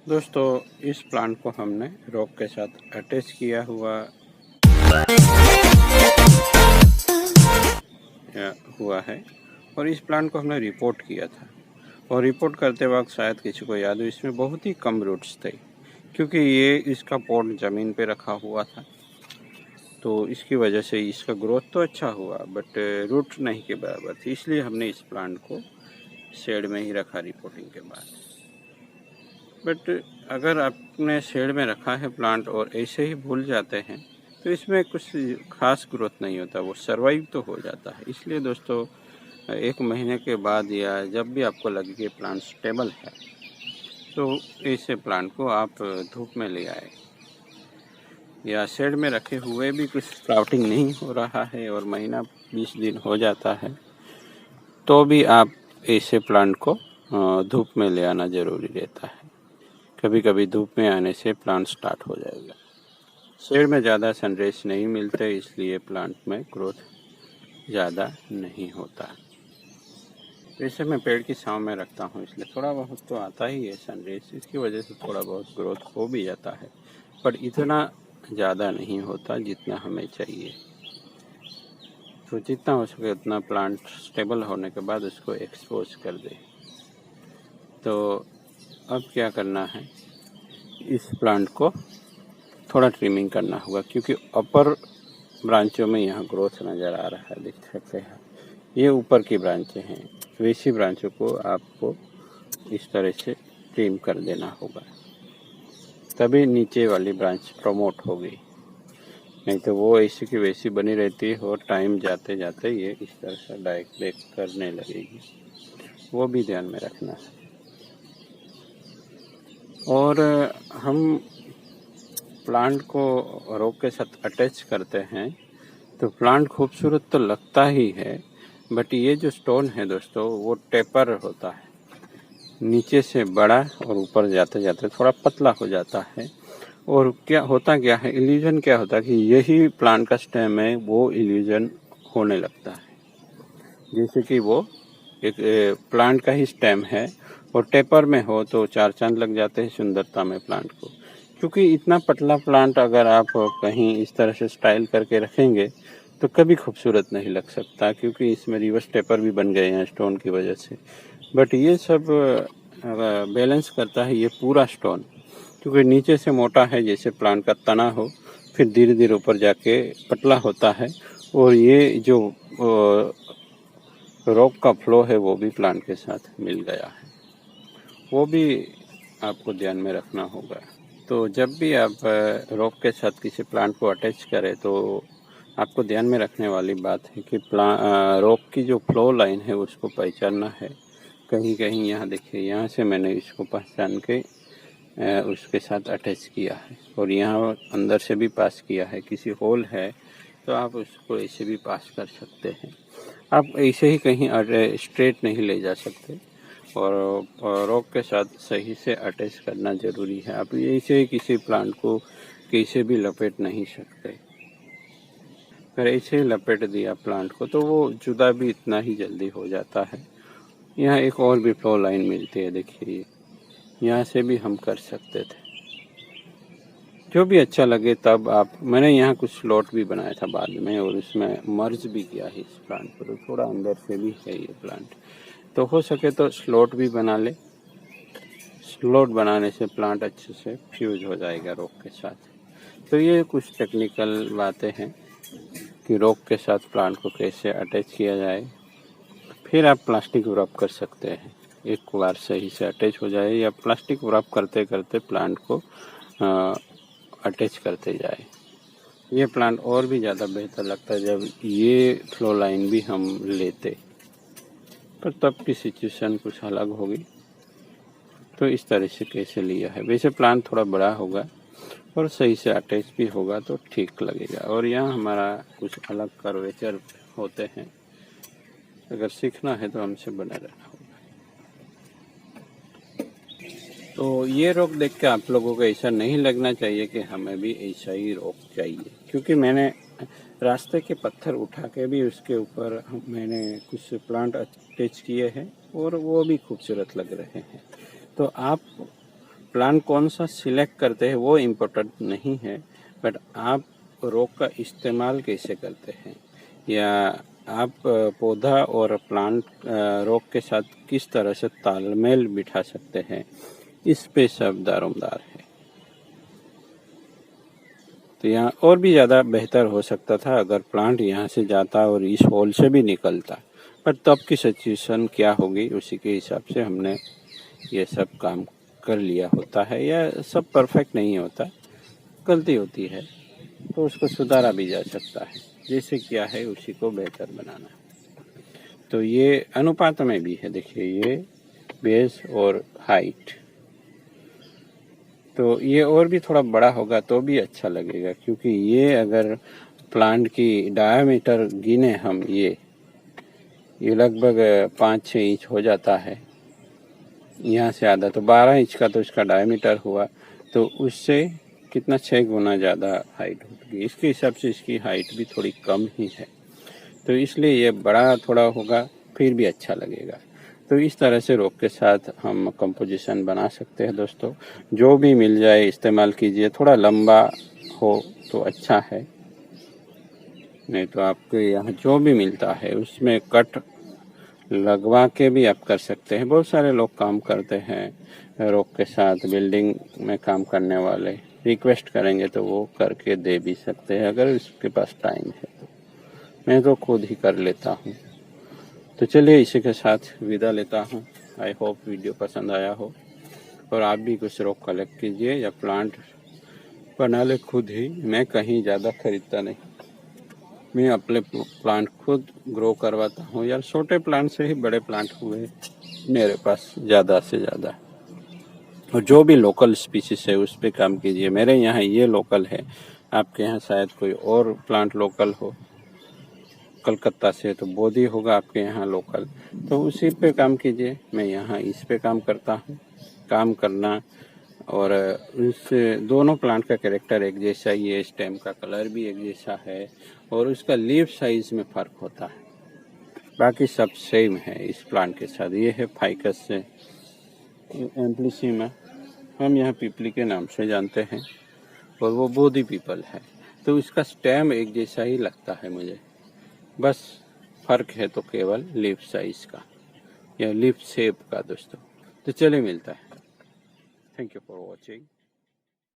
दोस्तों, इस प्लांट को हमने रॉक के साथ अटैच किया हुआ है और इस प्लांट को हमने रिपोर्ट किया था। और रिपोर्ट करते वक्त शायद किसी को याद हो, इसमें बहुत ही कम रूट्स थे क्योंकि ये इसका पॉट ज़मीन पे रखा हुआ था, तो इसकी वजह से इसका ग्रोथ तो अच्छा हुआ बट रूट नहीं के बराबर थी। इसलिए हमने इस प्लांट को शेड में ही रखा रिपोर्टिंग के बाद। बट अगर आपने शेड में रखा है प्लांट और ऐसे ही भूल जाते हैं तो इसमें कुछ खास ग्रोथ नहीं होता, वो सरवाइव तो हो जाता है। इसलिए दोस्तों, 1 महीने के बाद या जब भी आपको लगे कि प्लांट स्टेबल है तो ऐसे प्लांट को आप धूप में ले आए, या शेड में रखे हुए भी कुछ स्प्राउटिंग नहीं हो रहा है और महीना 20 दिन हो जाता है तो भी आप ऐसे प्लांट को धूप में ले आना ज़रूरी रहता है। कभी कभी धूप में आने से प्लांट स्टार्ट हो जाएगा। शेड में ज़्यादा सनरेज नहीं मिलते, इसलिए प्लांट में ग्रोथ ज़्यादा नहीं होता। वैसे मैं पेड़ की छांव में रखता हूँ, इसलिए थोड़ा बहुत तो आता ही है सनरेज, इसकी वजह से थोड़ा बहुत ग्रोथ हो भी जाता है, पर इतना ज़्यादा नहीं होता जितना हमें चाहिए। तो जितना हो सके उतना प्लांट स्टेबल होने के बाद उसको एक्सपोज कर दे। तो अब क्या करना है, इस प्लांट को थोड़ा ट्रिमिंग करना होगा क्योंकि अपर ब्रांचों में यहाँ ग्रोथ नज़र आ रहा है, देख सकते हैं। ये ऊपर की ब्रांचें हैं, वैसी ब्रांचों को आपको इस तरह से ट्रिम कर देना होगा, तभी नीचे वाली ब्रांच प्रमोट होगी। नहीं तो वो ऐसी की वैसी बनी रहती है और टाइम जाते जाते ये इस तरह से डायरेक्ट ब्रेक करने लगेगी, वो भी ध्यान में रखना है। और हम प्लांट को रॉक के साथ अटैच करते हैं तो प्लांट खूबसूरत तो लगता ही है, बट ये जो स्टोन है दोस्तों वो टेपर होता है, नीचे से बड़ा और ऊपर जाते जाते थोड़ा पतला हो जाता है। और क्या है, इल्यूजन क्या होता है कि यही प्लांट का स्टेम है, वो इल्यूजन होने लगता है जैसे कि वो एक प्लांट का ही स्टेम है और टेपर में हो तो 4 चांद लग जाते हैं सुंदरता में प्लांट को। क्योंकि इतना पतला प्लांट अगर आप कहीं इस तरह से स्टाइल करके रखेंगे तो कभी खूबसूरत नहीं लग सकता, क्योंकि इसमें रिवर्स टेपर भी बन गए हैं स्टोन की वजह से। बट ये सब बैलेंस करता है ये पूरा स्टोन, क्योंकि नीचे से मोटा है जैसे प्लांट का तना हो, फिर धीरे धीरे ऊपर जाके पतला होता है। और ये जो रॉक का फ्लो है वो भी प्लांट के साथ मिल गया है, वो भी आपको ध्यान में रखना होगा। तो जब भी आप रॉक के साथ किसी प्लांट को अटैच करें तो आपको ध्यान में रखने वाली बात है कि रॉक की जो फ्लो लाइन है उसको पहचानना है। कहीं कहीं यहाँ देखिए, यहाँ से मैंने इसको पहचान के उसके साथ अटैच किया है और यहाँ अंदर से भी पास किया है। किसी होल है तो आप उसको ऐसे भी पास कर सकते हैं। आप ऐसे ही कहीं स्ट्रेट नहीं ले जा सकते और रॉक के साथ सही से अटैच करना ज़रूरी है। आप ऐसे ही किसी प्लांट को कैसे भी लपेट नहीं सकते। अगर ऐसे ही लपेट दिया प्लांट को तो वो जुदा भी इतना ही जल्दी हो जाता है। यहाँ एक और भी फ्लो लाइन मिलती है, देखिए यहाँ से भी हम कर सकते थे। जो भी अच्छा लगे तब आप, मैंने यहाँ कुछ स्लॉट भी बनाया था बाद में और उसमें मर्ज भी किया है इस प्लांट को, तो थोड़ा अंदर से भी है ये प्लांट। तो हो सके तो स्लॉट भी बना ले, स्लॉट बनाने से प्लांट अच्छे से फ्यूज हो जाएगा रॉक के साथ। तो ये कुछ टेक्निकल बातें हैं कि रॉक के साथ प्लांट को कैसे अटैच किया जाए। फिर आप प्लास्टिक रब कर सकते हैं, एक बार सही से अटैच हो जाए, या प्लास्टिक रब करते करते प्लांट को अटैच करते जाए। ये प्लांट और भी ज़्यादा बेहतर लगता है जब ये फ्लो लाइन भी हम लेते, पर तब की सिचुएशन कुछ अलग होगी। तो इस तरह से कैसे लिया है, वैसे प्लांट थोड़ा बड़ा होगा और सही से अटैच भी होगा तो ठीक लगेगा। और यहाँ हमारा कुछ अलग कर्वेचर होते हैं, अगर सीखना है तो हमसे बना रहना होगा। तो ये रॉक देख के आप लोगों को ऐसा नहीं लगना चाहिए कि हमें भी ऐसा ही रॉक चाहिए, क्योंकि मैंने रास्ते के पत्थर उठा के भी उसके ऊपर मैंने कुछ प्लांट अटैच किए हैं और वो भी खूबसूरत लग रहे हैं। तो आप प्लांट कौन सा सिलेक्ट करते हैं वो इम्पोर्टेंट नहीं है, बट आप रॉक का इस्तेमाल कैसे करते हैं या आप पौधा और प्लांट रॉक के साथ किस तरह से तालमेल बिठा सकते हैं, इस पे सब दारोमदार है। तो यहाँ और भी ज़्यादा बेहतर हो सकता था अगर प्लांट यहाँ से जाता और इस होल से भी निकलता, पर तब की सिचुएशन क्या होगी उसी के हिसाब से हमने ये सब काम कर लिया होता है। या सब परफेक्ट नहीं होता, गलती होती है तो उसको सुधारा भी जा सकता है, जैसे क्या है उसी को बेहतर बनाना। तो ये अनुपात में भी है, देखिए ये बेस और हाइट, तो ये और भी थोड़ा बड़ा होगा तो भी अच्छा लगेगा, क्योंकि ये अगर प्लांट की डायामीटर गिने हम, ये लगभग 5-6 इंच हो जाता है, यहाँ से आधा तो 12 इंच का तो इसका डायमीटर हुआ, तो उससे कितना 6 गुना ज़्यादा हाइट होगी। इसके हिसाब से इसकी हाइट भी थोड़ी कम ही है, तो इसलिए ये बड़ा थोड़ा होगा फिर भी अच्छा लगेगा। तो इस तरह से रॉक के साथ हम कंपोजिशन बना सकते हैं दोस्तों। जो भी मिल जाए इस्तेमाल कीजिए, थोड़ा लंबा हो तो अच्छा है, नहीं तो आपके यहाँ जो भी मिलता है उसमें कट लगवा के भी आप कर सकते हैं। बहुत सारे लोग काम करते हैं रॉक के साथ, बिल्डिंग में काम करने वाले रिक्वेस्ट करेंगे तो वो करके दे भी सकते हैं अगर उसके पास टाइम है तो। मैं तो खुद ही कर लेता हूँ। तो चलिए इसी के साथ विदा लेता हूँ। आई होप वीडियो पसंद आया हो और आप भी कुछ रॉक कलेक्ट कीजिए या प्लांट बना ले खुद ही। मैं कहीं ज़्यादा खरीदता नहीं, मैं अपने प्लांट खुद ग्रो करवाता हूँ यार। छोटे प्लांट से ही बड़े प्लांट हुए मेरे पास ज़्यादा से ज़्यादा। और जो भी लोकल स्पीसीज है उस पर काम कीजिए। मेरे यहाँ ये लोकल है, आपके यहाँ शायद कोई और प्लांट लोकल हो, कलकत्ता से तो बोधी होगा आपके यहाँ लोकल, तो उसी पे काम कीजिए। मैं यहाँ इस पे काम करता हूँ। काम करना और उस दोनों प्लांट का कैरेक्टर एक जैसा ही है, स्टेम का कलर भी एक जैसा है और उसका लीफ साइज में फ़र्क होता है, बाकी सब सेम है इस प्लांट के साथ। ये है फाइकस एम्प्लिसिमा, हम यहाँ पीपली के नाम से जानते हैं, और वो बोधी पीपल है, तो इसका स्टेम एक जैसा ही लगता है मुझे। बस फ़र्क है तो केवल लीफ साइज का या लीफ शेप का दोस्तों। तो चलिए मिलता है। Thank you for watching.